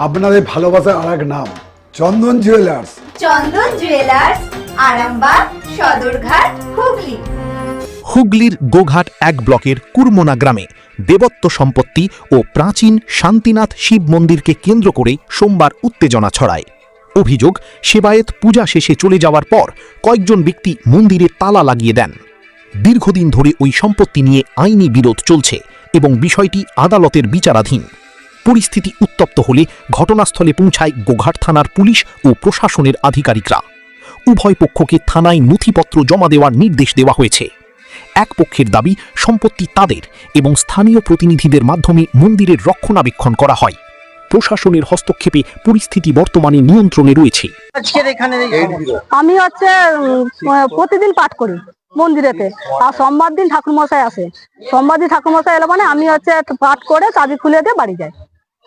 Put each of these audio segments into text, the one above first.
আপনাদের ভালোবাসার আরেক নাম চন্দন জুয়েলার্স। চন্দন জুয়েলার্স, আরামবাগ, সদরঘাট, হুগলি। হুগলির গোঘাট 1 ব্লকের কুরমোনা গ্রামে দেবত্ব সম্পত্তি ও প্রাচীন শান্তিনাথ শিব মন্দিরকে কেন্দ্র করে সোমবার উত্তেজনা ছড়ায়। অভিযোগ, সেবায়েত পূজা শেষে চলে যাওয়ার পর কয়েকজন ব্যক্তি মন্দিরে তালা লাগিয়ে দেন। দীর্ঘদিন ধরে ওই সম্পত্তি নিয়ে আইনি বিরোধ চলছে এবং বিষয়টি আদালতের বিচারাধীন। পরিস্থিতি উত্তপ্ত হলে ঘটনাস্থলে পৌঁছায় গোঘাট থানার পুলিশ ও প্রশাসনের আধিকারিকরা। উভয় পক্ষকে থানায় নথিপত্র জমা দেওয়ার নির্দেশ দেওয়া হয়েছে। এক পক্ষের দাবি, সম্পত্তি তাদের এবং স্থানীয় প্রতিনিধিদের মাধ্যমে মন্দিরের রক্ষণাবেক্ষণ করা হয়। প্রশাসনের হস্তক্ষেপে পরিস্থিতি বর্তমানে নিয়ন্ত্রণে রয়েছে। আমি প্রতিদিন পাঠ করি মন্দিরেতে, আর সোমবার দিন ঠাকুরমশাই আসে। সোমবার দিন ঠাকুরমশাই এলে মানে আমি পাঠ করে চাবি খুলে দিয়ে বাড়ি যাই।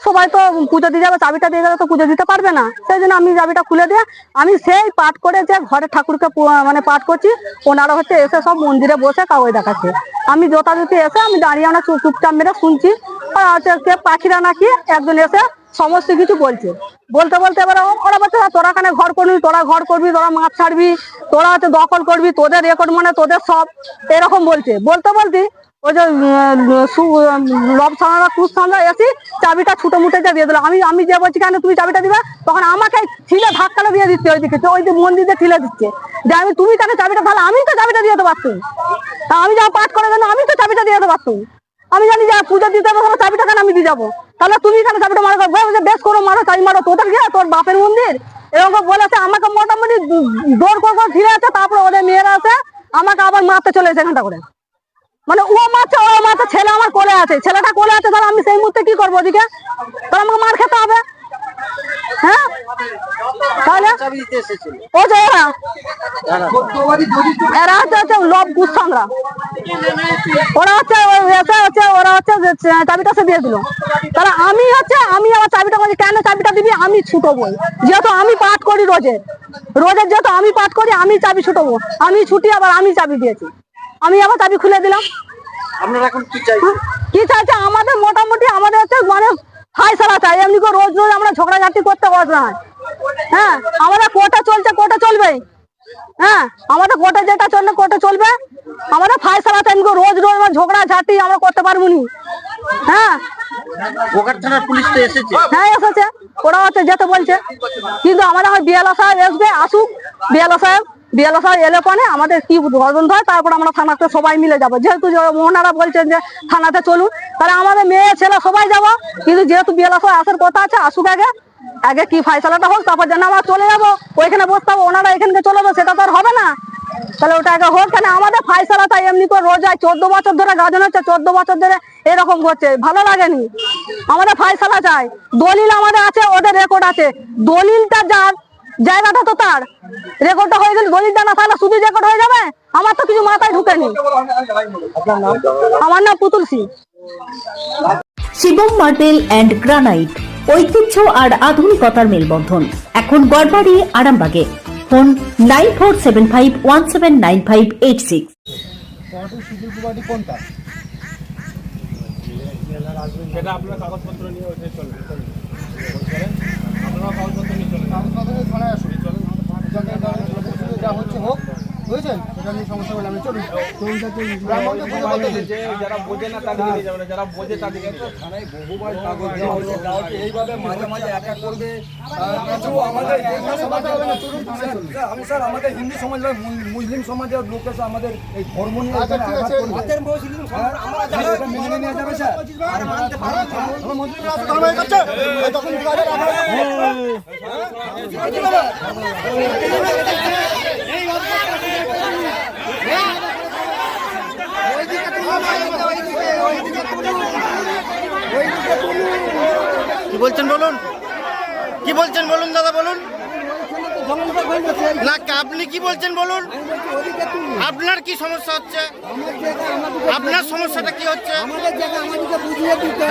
সবাই তো পুজো দিয়ে যাবে, চাবিটা দিয়ে যাবে তো পুজো দিতে পারবে না, সেই জন্য আমি চাবিটা খুলে দিয়ে আমি সেই পাঠ করে যে ঘরে ঠাকুরকে পাঠ করছি, ওনারা এসে সব মন্দিরে বসে কাগজ দেখাচ্ছে। আমি যথাযথি এসে আমি দাঁড়িয়ে চুপচাপ মেরে শুনছি। আর কে পাখিরা নাকি একজন এসে সমস্ত কিছু বলতে এবার ওরা বলছে তোরা কানে ঘর করবি, তোরা মাছ ছাড়বি, তোরা দখল করবি, তোদের রেকর্ড মানে তোদের সব, এরকম বলতে ওই যে লব সামরা কুশ সামরা এসি চাবিটা ছুটো মুটে দিয়ে দিল। আমি যে বলছি কেন তুমি চাবিটা দিবে, তখন আমাকে ঠেলে ধাক্কাটা দিয়ে দিচ্ছে। ওইদিকে ওই যে মন্দিরে ঠেলে দিচ্ছে যে তুমি কেন চাবিটা, তাহলে আমি তো চাবিটা দিয়ে দিতে পারতাম। তা আমি যা পাঠ করে দেন আমি তো চাবিটা দিয়ে দিতে পারতাম। আমি জানি যে পুজো দিতে হবে, চাবিটা কেন আমি দিয়ে যাবো, তাহলে তুমি কেন চাবিটা মারো, বেশ করো মারো, চাবি মারো, তোদের গিয়ে তোর বাপের মন্দির এরকম বলেছে। আমাকে মোটামুটি দৌড় করে ফিরে আছে, তারপরে ওদের মেয়েরা আছে আমাকে আবার মারতে চলে এসে এখানটা করে, মানে ও মারছে ছেলে আমার কোলে আছে, ছেলেটা কোলে আছে, তাহলে আমি সেই মুহূর্তে কি করবো ওদিকে, তাহলে আমাকে মার খেতে হবে। হ্যাঁ, তাহলে ও যে এরা হচ্ছে লব কুসাংরা, ওরা চাবিটা সে দিয়ে দিল। তাহলে আমি আবার চাবিটা বলছি কেন চাবিটা দিবি, আমি ছুটবো, যেহেতু আমি পাঠ করি রোজের যেহেতু আমি পাঠ করি, আমি চাবি ছুটবো, আমি ছুটি আবার আমি চাবি দিয়েছি, আমি আবার চাবি খুলে দিলাম। আপনারা এখন কি চাইছেন? কি চাইছে আমাদের, মোটামুটি আমাদের মানে ফায়সালা চাই, এমনি করে রোজ আমরা ঝগড়াঝাটি করতে পারবো না। হ্যাঁ, আমাদের কোর্টে চলছে, কোর্টে চলবে। হ্যাঁ, আমাদের কোর্টে যেটা চলবে কোর্টে চলবে, আমাদের ফায়সালা চাই, রোজ ঝগড়াঝাটি আমরা করতে পারবো না। হ্যাঁ, গোঘাট থানার পুলিশ তো এসেছে। হ্যাঁ এসেছে, ওরা যেতে বলছে, কিন্তু আমাদের বিএলও সাহেব আসবে, আসুক বিএলও সাহেব এলে পরে আমাদের কি তদন্ত হয়, তারপর আমরা থানাতে সবাই মিলে যাবো। যেহেতু ওনারা বলছেন যে থানাতে চলুন, তাহলে আমাদের মেয়ে ছেলে সবাই যাবো, কিন্তু যেহেতু বিএলও সাহেব আসার কথা আছে, আসুক আগে কি ফাইসালাটা হোক, তারপর যেন আমরা চলে যাবো ওইখানে বসতে হবে, ওনারা এখানকে চলে যাবো, সেটা তো আর হবে না। তাহলে ওটা আগে হোক, কেন আমাদের ফাইসালাটা এমনি করে রোজ 14 বছর ধরে গাজন হচ্ছে, 14 বছর ধরে এরকম করছে, ভালো লাগেনি। আমাদের ফাইসালা চাই, দলিল আমাদের আছে, ওদের রেকর্ড আছে, দলিলটা যার জায়গাটা তো তার, রেকর্ডটা হয়ে গেলে দলিলটা না থাকলে শুধু রেকর্ড হয়ে যাবে, আমার তো কিছু মাথায় ঢুকেনি। আমার নাম পুতুল Singh. Shivam marble and granite, ঐতিহ্য আর আধুনিকতার মেলবন্ধন, এখন গড়বাড়ি, আরামবাগে। ফোন 9475179586। সেটা আপনার কাগজপত্র নিয়ে ওঠে চলবে, আপনারা কাগজপত্র নিয়ে চলে থানায় আসুন, যা হচ্ছে হোক, বুঝেছেন, সেটা নিয়ে সমস্যা হলে আমি চলুন। যারা বোঝে না তাদেরকে নিয়ে যাবে না, যারা বোঝে তাদেরকে থানায় বহুবার কাগজ এইভাবে মাঝে মাঝে একা করবে। আমি স্যার আমাদের হিন্দু সমাজ, মুসলিম সমাজের লোক আছে, আমাদের এই ধর্ম নিয়ে মেনে নিয়ে যাবে স্যার। কি বলছেন বলুন, কি বলছেন বলুন দাদা, বলুন না, আপনি কি বলছেন বলুন, আপনার কি সমস্যা হচ্ছে, আপনার সমস্যাটা কি হচ্ছে?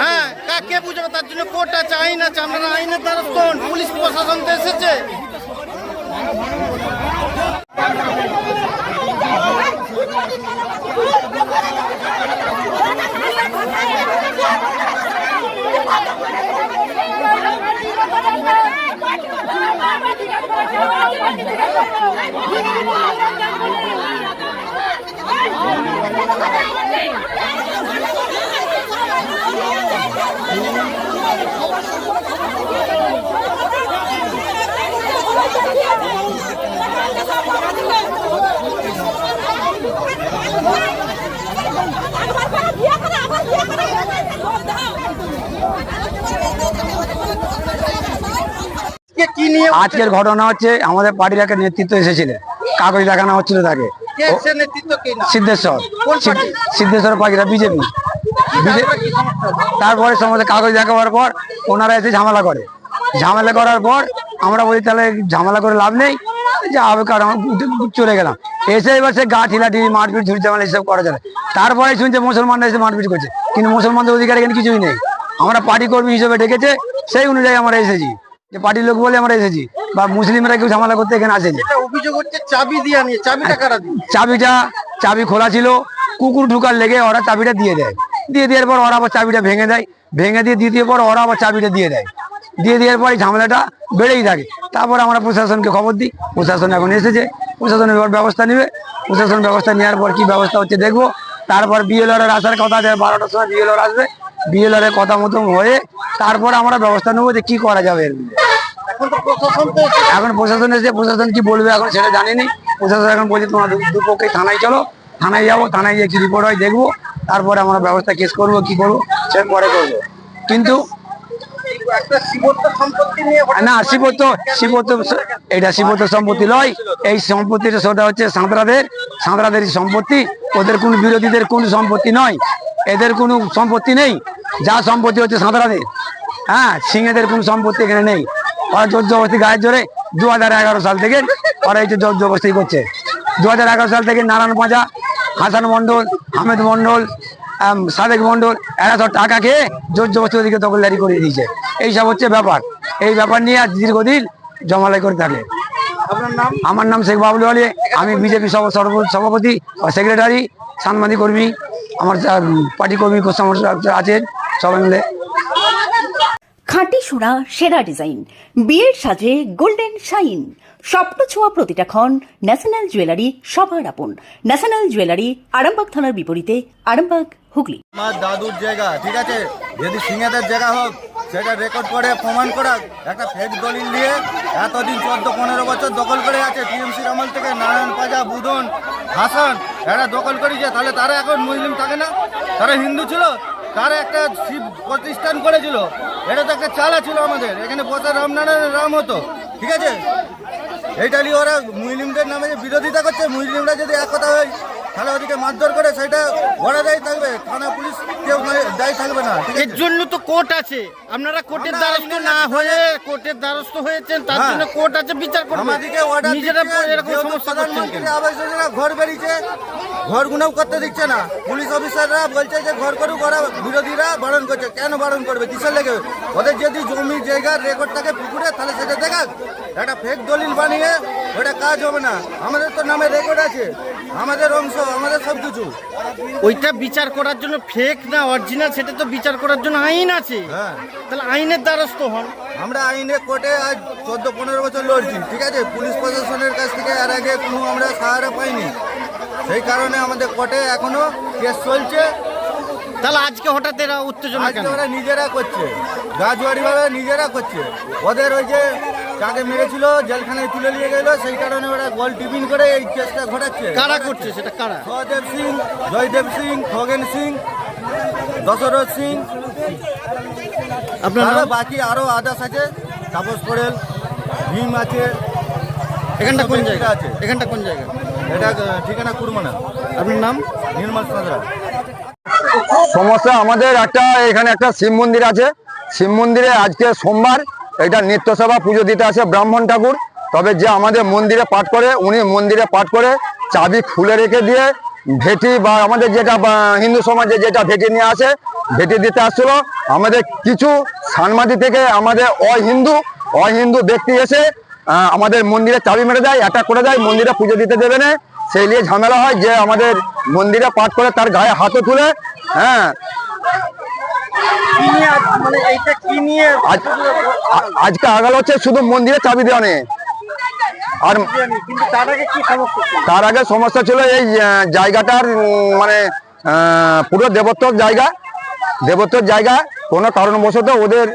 হ্যাঁ, কে বুঝবে, তার জন্য কোর্ট আছে, আইন আছে, আপনারা আইনের দ্বারস্থ হন, পুলিশ প্রশাসন তো এসেছে। কি নিয়ে আজকের ঘটনা হচ্ছে আমাদের পার্টির একটা নেতৃত্ব এসেছিলেন, কাগজ দেখানো হচ্ছিল তাকে কে এসছে নেতৃত্ব কে না সিদ্ধেশ্বর কোন পার্টি? সিদ্ধেশ্বর পাখিরা বিজেপি। তারপরে কি সমস্যা হচ্ছে? তারপরে সমস্ত কাগজ দেখাবার পর ওনারা এসে ঝামেলা করে, ঝামেলা করার পর আমরা বলি তাহলে ঝামেলা করে লাভ নেই, যা হবে কারণ চলে গেলাম। এসে এবার সে গা ঠিলাঠি মারপিট ঝুড়ি ঝামেলা এসব করা যাবে। তারপরে শুনছে মুসলমানরা এসে মারপিট করছে, কিন্তু মুসলমানদের অধিকার এখানে কিছুই নেই। আমরা পার্টি কর্মী হিসেবে ডেকেছে, সেই অনুযায়ী আমরা এসেছি, যে পার্টির লোক বলে আমরা এসেছি, বা মুসলিমরা কেউ ঝামেলা করতে এখানে আসেনি। এটা অভিযোগ হচ্ছে চাবি দিয়ে নিয়ে, চাবিটা কারা দিয়ে? চাবি খোলা ছিল, কুকুর ঢুকার লেগে ওরা চাবিটা দিয়ে দেয়, দিয়ে দেওয়ার পর ওরা আবার চাবিটা ভেঙে দেয়, ভেঙে দিয়ে দ্বিতীয় পর ওরা আবার চাবিটা দিয়ে দেয়, দিয়ে দেওয়ার পরে ঝামেলাটা বেড়েই থাকে। তারপর আমরা প্রশাসনকে খবর দিই, প্রশাসন এখন এসেছে, প্রশাসন এবার ব্যবস্থা নেবে, প্রশাসন ব্যবস্থা নেওয়ার পর কি ব্যবস্থা হচ্ছে দেখবো। তারপর বিএলআর আসার কথা আছে, 12টার সময় বিএলআর আসবে, বিএলআর এর কথা মতো হয়ে তারপর আমরা ব্যবস্থা নেবো যে কি করা যাবে এর মধ্যে। এখন তো প্রশাসন তো এসে এখন প্রশাসন এসে প্রশাসন কি বলবে এখন সেটা জানিনি। প্রশাসন এখন বলছে তোমার দুপক্ষে থানায় চলো, থানায় যাবো, থানায় গিয়ে কি রিপোর্ট হয় দেখবো, তারপরে আমরা ব্যবস্থা কেস করবো, কি করবো সে পরে করবো। কিন্তু একটা শিবত্ব সম্পত্তি নিয়ে না, শিবত্ব এটা শিবত্ব সম্পত্তি নয়, এই সম্পত্তিটা সেটা হচ্ছে সাঁতরাদেরই সম্পত্তি, ওদের কোনো বিরোধীদের কোনো সম্পত্তি নয়, এদের কোনো সম্পত্তি নেই, যা সম্পত্তি হচ্ছে সাঁতরাদের। হ্যাঁ, সিংহেদের কোনো সম্পত্তি এখানে নেই। ওরা জোর জবরদস্তি গায়ের জোরে 2011 সাল থেকে ওরা এই যে জোর জবরদস্তি করছে। 2011 সাল থেকে নারায়ণ পাঁজা, হাসান মন্ডল, আহমেদ মন্ডল, সাদেক মন্ডল, এরা সব টাকা খেয়ে জোর জবরদস্তি ওদিকে দখলদারি করে দিয়েছে। এইসব হচ্ছে ব্যাপার, এই ব্যাপার নিয়ে আজ দীর্ঘদিন জমালাই করে থাকে। আপনার নাম? আমার নাম শেখ বাবলু আলী, আমি বিজেপি সভাপতি ও সেক্রেটারি, সাংবাদিক কর্মী, আমার পার্টি কর্মী আছেন সবাই মিলে। খাঁটি সোনা সেরা ডিজাইন, বিয়ের সাজে গোল্ডেন শাইন, স্বপ্ন ছোঁয়া প্রতিটা ক্ষণ। ন্যাশনাল জুয়েলারি সবার আপন। ন্যাশনাল জুয়েলারি, আরামবাগ থানার বিপরীতে, আরামবাগ, হুগলি। আমার দাদুর জায়গা, ঠিক আছে, যদি সিংহেদের জায়গা হোক সেটা রেকর্ড করে প্রমাণ করা। একটা ফেক দলিল দিয়ে এতদিন 14-15 বছর দখল করে আছে, টিএমসির আমল থেকে নারায়ণ পাজা, বুধন, হাসান, এরা দখল করেছে। তাহলে তারা এখন মুসলিম থাকে না, তারা হিন্দু ছিল, তারা একটা শিব প্রতিষ্ঠান করেছিল, এটা তো একটা চালা ছিল আমাদের এখানে বসে রামনারায়ণ রাম হতো, ঠিক আছে। এইটা নিয়ে ওরা মুসলিমদের নামে যে বিরোধিতা করছে, মুসলিমরা যদি এক কথা হয় তাহলে ওদিকে মারধর করে, সেটা ওরা দায়ী থাকবে, থানা পুলিশ কেউ দায়ী থাকবে না। এর জন্য তো কোর্ট আছে, আপনারা কোর্টের দ্বারস্থ না হয়ে কোর্টের দ্বারস্থ হয়েছেন, তার জন্য কোর্ট আছে, বিচার করবে। আমাদেরকে অর্ডার নিজেরা দিচ্ছে, এরকম যেহেতু সমস্যা করছেন প্রধানমন্ত্রী কেন? আবাস যোজনা ঘর বেরিয়েছে, ঘরগুলোও করতে দিচ্ছে না। পুলিশ অফিসাররা বলছে যে ঘর করুক, ওরা বিরোধীরা বারণ করছে। কেন বারণ করবে, কিসের লেগে? ওদের যদি জমি জায়গার রেকর্ড থাকে পুকুরে, তাহলে সেটা দেখাক। একটা ফেক দলিল বানিয়ে ওটা কাজ হবে না। আমাদের তো নামে রেকর্ড আছে, আমাদের অংশ, আমাদের সব কিছু। ওইটা বিচার করার জন্য ফেক না অরিজিনাল, সেটা তো বিচার করার জন্য আইন আছে। হ্যাঁ, তাহলে আইনের দ্বারস্থ হন। আমরা আইনে কোর্টে আজ 14-15 বছর লড়ছি, ঠিক আছে। পুলিশ প্রশাসনের কাছ থেকে এর আগে কোনো আমরা সাহারা পাইনি, সেই কারণে আমাদের কোর্টে এখনো কেস চলছে। তাহলে আজকে হঠাৎ এরা উত্তেজনা আজকে কেন? ওরা নিজেরা করছে, গাছবাড়িভাবে নিজেরা করছে। ওদের ওই যে যাকে মেরেছিল জেলখানায় তুলে নিয়ে গেল, সেই কারণে ওরা গোল টিফিন করে এই কেসটা ঘটাচ্ছে। কারা করছে সেটা, কারা? সহদেব সিং, জয়দেব সিং, খগেন সিং, দশরথ সিং, আপনার আরো নাম? বাকি আরো আদার্স আছে, তাপস পড়েল, ভীম আছে। এখানটা কোন জায়গা আছে? এখানটা কোন জায়গা? এটা ঠিকানা কুরমানা। আপনার নাম? নির্মল সাঁতরা। সমস্যা আমাদের এখানে একটা শিব মন্দির আছে, শিব মন্দিরে আজকে সোমবার এটা নিত্য সেবা পুজো দিতে আসে ব্রাহ্মণ ঠাকুর। তবে যে আমাদের মন্দিরে পাঠ করে, উনি মন্দিরে পাঠ করে চাবি খুলে রেখে দিয়ে ভেটি, বা আমাদের যেটা হিন্দু সমাজে যেটা ভেটি নিয়ে আসে, ভেটি দিতে আসছিল। আমাদের কিছু সানমাদি থেকে আমাদের অহিন্দু ব্যক্তি এসে আমাদের মন্দিরে চাবি মেরে দেয়, অ্যাটাক করে দেয়, মন্দিরে পুজো দিতে দেবে না। সেই নিয়ে ঝামেলা হয়, যে আমাদের মন্দিরে পাঠ করে তার গায়ে হাতও তুলে। হ্যাঁ, মানে এইটা কি নিয়ে? আজকে আগাল হচ্ছে শুধু মন্দিরে চাবি দেওয়া নেই, আর তার আগে সমস্যা ছিল এই জায়গাটার মানে পুরো দেবত্বর জায়গা কোনো কারণবশত ওদের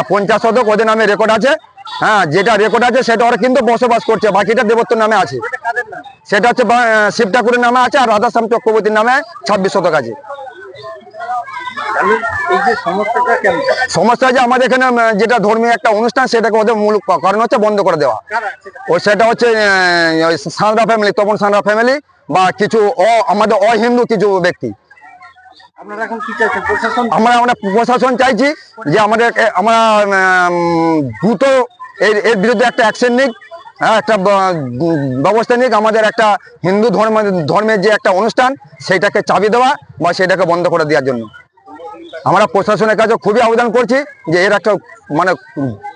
50 শতক ওদের নামে রেকর্ড আছে। হ্যাঁ, যেটা রেকর্ড আছে সেটা ওরা কিন্তু বসবাস করছে, বাকিটা দেবত্বর নামে আছে। সেটা হচ্ছে শিব ঠাকুরের নামে আছে, আর রাধাশ্যাম চক্রবর্তীর নামে 26 শতক আছে। সমস্যা যে আমাদের এখানে যেটা ধর্মীয় একটা অনুষ্ঠান, সেটাকে ওদের মূল কারণ হচ্ছে বন্ধ করে দেওয়া। ও সেটা হচ্ছে সাঁতরা ফ্যামিলি, তপন সাঁতরা ফ্যামিলি বা কিছু আমাদের অহিন্দু কিছু ব্যক্তি। আমরা প্রশাসন চাইছি যে আমরা দ্রুত এর বিরুদ্ধে একটা অ্যাকশন নিক, একটা ব্যবস্থা নিক। আমাদের একটা হিন্দু ধর্মের যে একটা অনুষ্ঠান, সেইটাকে চাবি দেওয়া বা সেটাকে বন্ধ করে দেওয়ার জন্য আমরা প্রশাসনের কাছে খুবই আবেদন করছি যে এর একটা মানে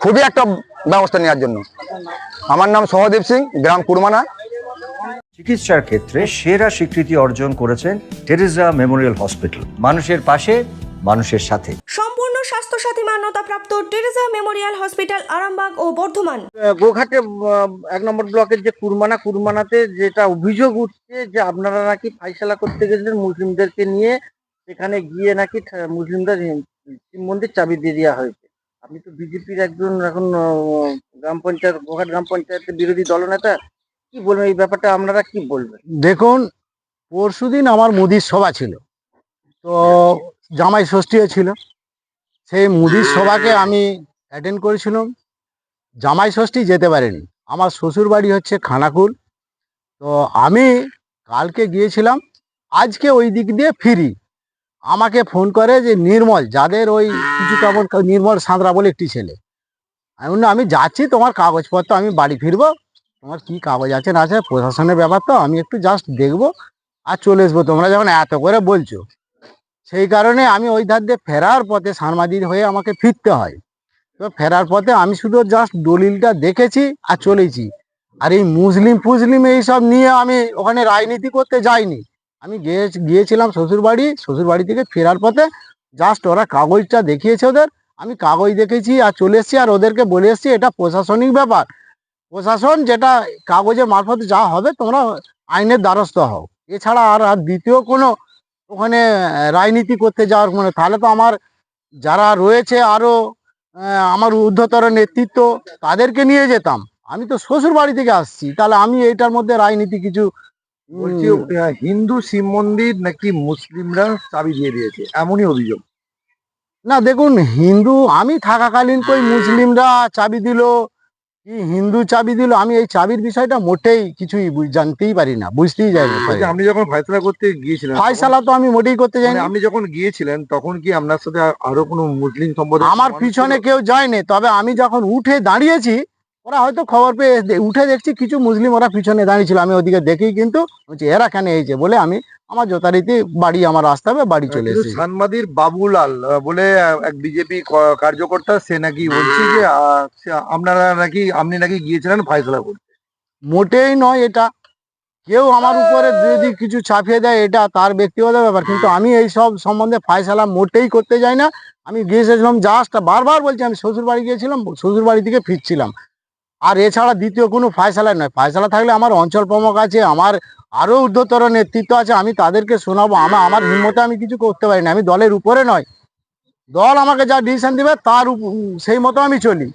খুবই একটা ব্যবস্থা নেওয়ার জন্য। আমার নাম সহদেব সিং, গ্রাম কুরমানা। চিকিৎসার ক্ষেত্রে সেরা স্বীকৃতি অর্জন করেছেন টেরেজা মেমোরিয়াল হসপিটাল। মানুষের পাশে, মানুষের সাথে। সম্পূর্ণ স্বাস্থ্যসাথী মান্যতাপ্রাপ্ত টেরেজা মেমোরিয়াল হসপিটাল, আরামবাগ ও বর্ধমান। গোঘাটে 1 নম্বর ব্লকের যে কুরমানাতে যেটা অভিযোগ উঠছে যে আপনারা নাকি ফাইসালা করতে গেছিলেন মুসলিমদেরকে নিয়ে, সেখানে গিয়ে নাকি মুসলিমদের শিব মন্দির চাবি দিয়ে দেওয়া হয়েছে। আপনি তো বিজেপির একজন এখন গোঘাট গ্রাম পঞ্চায়েতের বিরোধী দলনেতা, কি বলবেন এই ব্যাপারটা? আপনারা কি বলবেন? দেখুন, পরশুদিন আমার মুদির সভা ছিল, তো জামাই ষষ্ঠীও ছিল। সেই মুদির সভাকে আমি অ্যাটেন্ড করেছিলাম। জামাই ষষ্ঠী যেতে পারিনি, আমার শ্বশুর বাড়ি হচ্ছে খানাকুল। তো আমি কালকে গিয়েছিলাম, আজকে ওই দিক দিয়ে ফিরি। আমাকে ফোন করে যে নির্মল, যাদের ওই কিছু কেমন নির্মল সাঁতরা বলে একটি ছেলে, আমি যাচ্ছি, তোমার কাগজপত্র আমি বাড়ি ফিরবো, তোমার কি কাগজ আছে না আছে প্রশাসনের ব্যাপার, তো আমি একটু জাস্ট দেখবো আর চলে আসবো, তোমরা যখন এত করে বলছো। সেই কারণে আমি ওই ধার দিয়ে ফেরার পথে সানমাদির হয়ে আমাকে ফিরতে হয়। তো ফেরার পথে আমি শুধু জাস্ট দলিলটা দেখেছি আর চলেছি। আর এই মুসলিম এইসব নিয়ে আমি ওখানে রাজনীতি করতে যাইনি। আমি গিয়েছিলাম শ্বশুরবাড়ি থেকে ফেরার পথে জাস্ট ওরা কাগজটা দেখিয়েছে ওদের, আমি কাগজ দেখেছি আর চলে এসেছি। আর ওদেরকে বলে এসেছি এটা প্রশাসনিক ব্যাপার, প্রশাসন যেটা কাগজের মারফত যা হবে তোমরা আইনের দ্বারস্থ হও। এছাড়া আর দ্বিতীয় কোনো ওখানে রাজনীতি করতে যাওয়ার মানে, তাহলে তো আমার যারা রয়েছে আরো আমার ঊর্ধ্বতর নেতৃত্ব, তাদেরকে নিয়ে যেতাম। আমি তো শ্বশুর বাড়ি থেকে আসছি, তাহলে আমি এইটার মধ্যে রাজনীতি কিছু হিন্দু শিব মন্দির নাকি মুসলিমরা চাবি দিয়ে দিয়েছে, এমনই অভিযোগ। না, দেখুন, হিন্দু আমি থাকাকালীন কই মুসলিমরা চাবি দিল কি হিন্দু চাবি দিল, আমি এই চাবির বিষয়টা মোটেই কিছুই জানতেই পারি না, বুঝতেই যাই না। আপনি যখন ফাইসলা করতে গিয়েছিলেন, ফাইসালা তো আমি মোটেই করতে যাইনি। আপনি যখন গিয়েছিলেন তখন কি আপনার সাথে আরো কোনো মুসলিম সম্প্রদায়? আমার পিছনে কেউ যায়নি, তবে আমি যখন উঠে দাঁড়িয়েছি, ওরা হয়তো খবর পেয়ে উঠে দেখছি কিছু মুসলিম ওরা পিছনে দাঁড়িয়েছিল। আমি ওদিকে দেখেই কিন্তু এরা কেন এইছে বলে আমি আমার যথারীতি বাড়ি, আমার রাস্তা হবে বাড়ি চলে এসেছি। সানমাদির বাবুলাল বলে এক বিজেপি কার্যকর্তা, সে নাকি বলছে যে আপনি নাকি গিয়েছিলেন ফাইসলা করতে। মোটেই নয়, এটা কেউ আমার উপরে যদি কিছু চাপিয়ে দেয় এটা তার ব্যক্তিগত ব্যাপার, কিন্তু আমি এই সব সম্বন্ধে ফাইসালা মোটেই করতে যাই না। আমি গিয়েছিলাম জাস্ট, বারবার বলছি আমি শ্বশুর বাড়ি গিয়েছিলাম, শ্বশুর বাড়ি থেকে ফিরছিলাম। আর এছাড়া দ্বিতীয় কোনো ফাইসালা নয়। ফাইসালা থাকলে আমার অঞ্চল প্রমুখ আছে, আমার আরো ঊর্ধ্বতর নেতৃত্ব আছে, আমি তাদেরকে শোনাবো। আমার হিম্মতে আমি কিছু করতে পারি না, আমি দলের উপরে নয়। দল আমাকে যা ডিসিশন দিবে তার সেই মতো আমি চলি,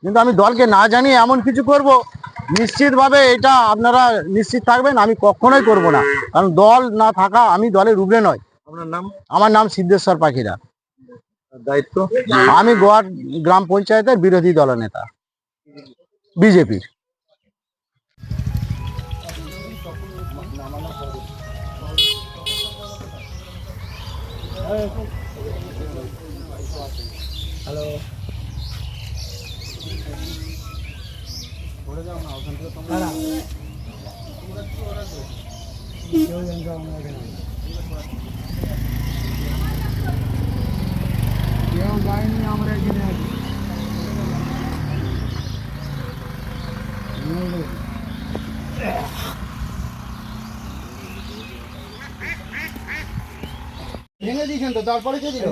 কিন্তু আমি দলকে না জানিয়ে এমন কিছু করব নিশ্চিতভাবে এটা আপনারা নিশ্চিত থাকবেন আমি কখনোই করব না, কারণ দল না থাকা আমি দলের উপরে নয়। আপনার নাম? আমার নাম সিদ্ধেশ্বর পাখিরা। দায়িত্ব? আমি গোয়ার গ্রাম পঞ্চায়েতের বিরোধী দলনেতা, বিজেপির। ভেঙে দিয়েছেন তো, তারপরে কে দিল?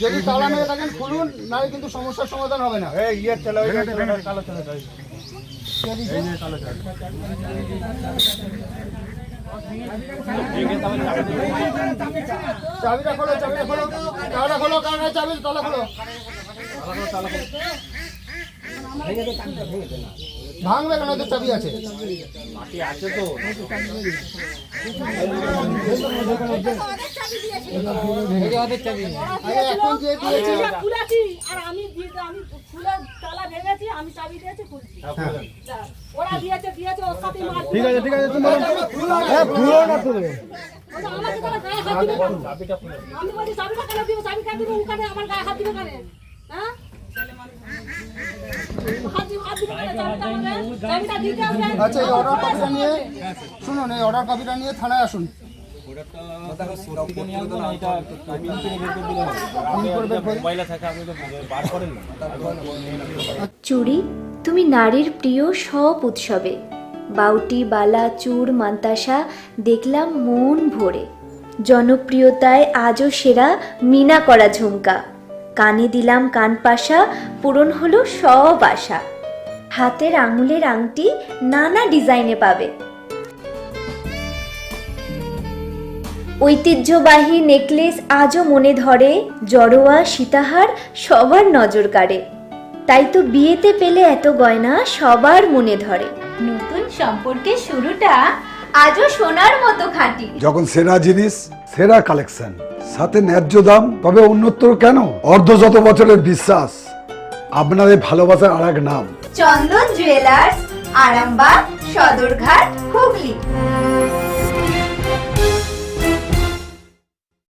যদি তালা মেরে থাকেন খুলুন, নাহলে কিন্তু সমস্যার সমাধান হবে না। চাবিটা খোলো, চাবিটা খোলো, তালা খোলো, কারণে চাবি তালা খোলো। ভাঙবে কেন? তো চাবি আছে। এখন যে দিয়েছি আর আমি খুলে তালা ভেঙেছি, আমি চাবি দিয়েছি, খুলছি। ওরা দিয়েছে ওর সাথে মার। ঠিক আছে, ঠিক আছে, তোমার খুলো না তুমি। আমাকে তারা গায়ে হাত দিবে কেন? আমি বলি চাবিটা কেন দিব? চাবি কেন দিব? ওখানে আমার গায়ে হাত দিবে কেন? হ্যাঁ? হাত দিবে কেন? চাবিটা দিতে হবে। আচ্ছা, এই অর্ডার কপিটা নিয়ে শুনুন, এই অর্ডার কপিটা নিয়ে থানায় আসুন। চুড়ি, তুমি নারীর প্রিয় সব উৎসবে বাউটি, বালা, চূড়, মান্তাসা দেখলাম মন ভরে। জনপ্রিয়তায় আজও সেরা মিনা করা ঝুমকা, কানে দিলাম কানপাশা, পূরণ হলো সব আশা। হাতের আঙুলের আংটি নানা ডিজাইনে পাবে, ঐতিহ্যবাহী নেকলেস আজও মনে ধরে, জড়োয়া, সীতাহার সবার নজর কাড়ে। তাই তো বিয়েতে পেলে এত গয়না সবার মনে ধরে। নতুন সম্পর্কের শুরুটা আজও সোনার মতো খাঁটি। যখন সেরা জিনিস, সেরা কালেকশন, সাথে ন্যায্য দাম, তবে উন্নতর কেন? অর্ধশত বছরের বিশ্বাস, আপনাদের ভালোবাসার আর এক নাম। চন্দন জুয়েলার্স, আরামবাগ, সদরঘাট, হুগলি।